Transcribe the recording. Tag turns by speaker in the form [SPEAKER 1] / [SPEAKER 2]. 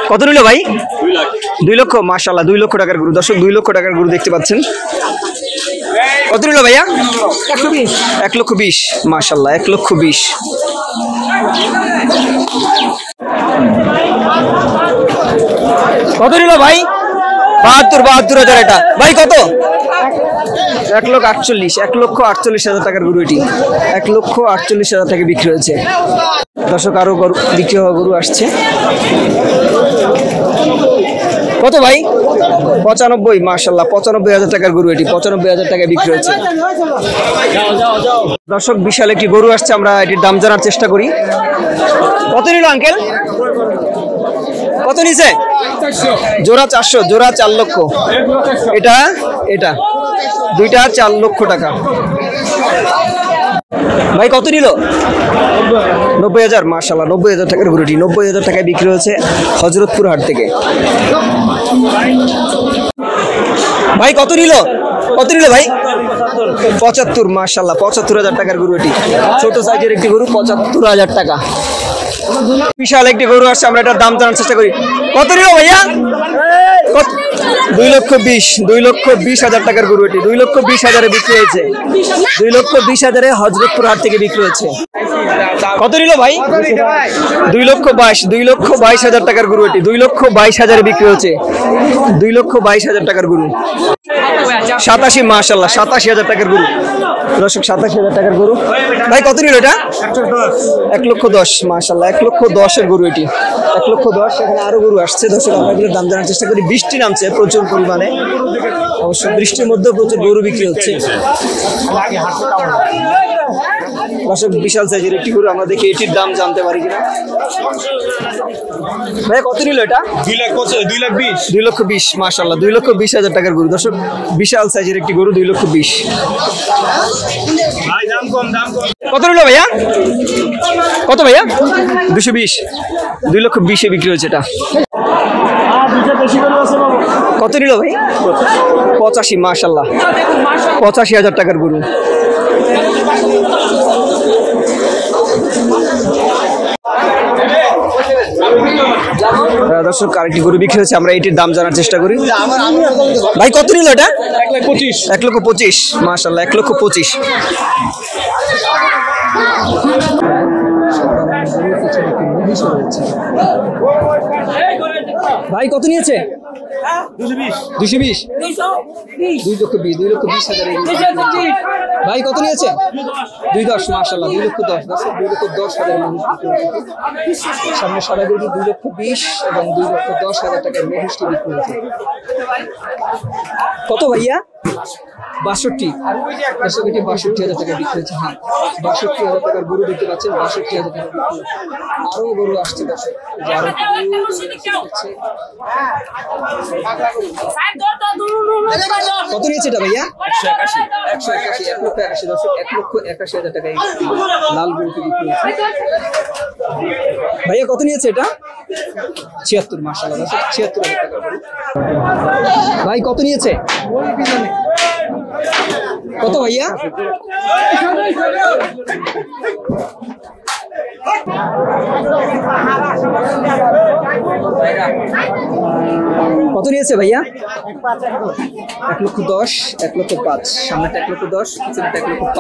[SPEAKER 1] কত নিল ভাই? 2 লক্ষ। মাশাআল্লাহ 2 লক্ষ টাকার গরু। দর্শক 2 লক্ষ টাকার গরু দেখতে পাচ্ছেন। কত নিল ভাইয়া? 1 লক্ষ 20। মাশাআল্লাহ 1 লক্ষ 20। কত নিল ভাই? 72,000 এটা ভাই। কত? 1 লক্ষ 48। 1 লক্ষ 48,000 টাকার গরু এটি। 1 লক্ষ 48,000 টাকা বিক্রি হয়েছে। দর্শক আরো গরু বিক্রি হওয়া গরু আসছে। কত ভাই? 95। মাশাআল্লাহ 95,000 টাকার গরু এটি। 95,000 টাকায় বিক্রি হয়েছে। দর্শক বিশাল একটি গরু আসছে, আমরা এটির দাম জানার চেষ্টা করি। কত নিল আঙ্কেল? কত নিছে? জোড়া 400। জোড়া 4 লক্ষ। এটা এটা দুইটা 4 লক্ষ টাকা। ভাই কত নিল? 90,000। মাশাআল্লাহ 90,000 টাকার গরুটি 90,000 টাকায় বিক্রি হয়েছে হযরতপুর হাট থেকে। ভাই কত নিল? কত নিল ভাই? 75। মাশাআল্লাহ 75,000 টাকার গরু এটি। ছোট সাইজের একটি গরু, 75,000 টাকা। বিশাল একটি গরু আসছে, আমরা এটার দাম জানার চেষ্টা করি। কত নিল ভাইয়া? 2 লক্ষ 20। 2 লক্ষ 20,000 টাকার গরু এটি। 2 লক্ষ 20,000-এ বিক্রি হয়েছে। 2 লক্ষ 20,000-এ হযরতপুর হাট থেকে বিক্রি হয়েছে। কত নিল ভাই? 2 লক্ষ 22। 2 লক্ষ 22,000 টাকার গরু এটি। 2 লক্ষ 22,000-এ বিক্রি হয়েছে। 2 লক্ষ 22,000 টাকার গরু। 87। মাশাআল্লাহ 87,000 টাকার গরু। দর্শক 87,000 টাকার গরু। ভাই কত নিল এটা? 1 লক্ষ 10। মাশাআল্লাহ 1 লক্ষ 10-এর গরু এটি। 1 লক্ষ 10। এখানে আরো গরু আসছে। দর্শক আমরা এগুলোর দাম জানার চেষ্টা করি। বৃষ্টি নামছে প্রচুর পরিমাণে, অবশ্য বৃষ্টির মধ্যেও প্রচুর গরু বিক্রি হচ্ছে। দর্শক বিশাল সাইজের একটি গরু, আমরা দেখি এটির দাম জানতে পারি কিনা। ভাই কত নিল এটা?
[SPEAKER 2] 2 লাখ 20।
[SPEAKER 1] 2 লক্ষ 20। মাশাআল্লাহ 2 লক্ষ 20,000 টাকার গরু। দর্শক বিশাল সাইজের একটি গরু, 2 লক্ষ 20।
[SPEAKER 2] ভাই দাম কম, দাম কম।
[SPEAKER 1] কত নিল ভাইয়া? কত ভাইয়া? 220। 2 লক্ষ 20-এ বিক্রি হয়েছে এটা। কত নিল ভাই? 85। মাশাআল্লাহ 85,000 টাকার গরু। দর্শক আরেকটি গরু বিক্রি হয়েছে, আমরা এটির দাম জানার চেষ্টা করি। ভাই কত নিল এটা?
[SPEAKER 2] 1 লাখ 25।
[SPEAKER 1] 1 লক্ষ 25। মাশাআল্লাহ 1 লক্ষ 25। ভাই কত নিয়েছে?
[SPEAKER 2] 220।
[SPEAKER 1] 220। 2 লক্ষ 20। 2 লক্ষ 20,000। ভাই কত নিয়েছে? 210। মাশাআল্লাহ 2 লক্ষ 10। 2 লক্ষ 10,000 সামনে সাদা গরু 2 লক্ষ 20 এবং 2 লক্ষ 10,000 টাকার মেহুষ্টি বিক্রি হয়েছে। কত ভাইয়া? 62। 62,000 টাকা বিক্রি হয়েছে। হ্যাঁ 62,000 টাকার গরু দেখতে পাচ্ছেন। 62,000 টাকা বিক্রি। আরো গরু আসছে দর্শক। কত নিয়েছে এটা ভাইয়া?
[SPEAKER 2] 181।
[SPEAKER 1] 181। 1 লক্ষ 81। দর্শক 1 লক্ষ 81,000 টাকায় লাল গরুটি বিক্রি হয়েছে। ভাইয়া কত নিয়েছে এটা? 76। মাশাআল্লাহ দর্শক 76,000 টাকা গরু। ভাই কত নিয়েছে? কত ভাইয়া? কত নিয়েছে ভাইয়া? 1 লক্ষ 10। 1 লক্ষ 5। সামনেটা 1 লক্ষ 10, পিছনেটা 1 লক্ষ 5।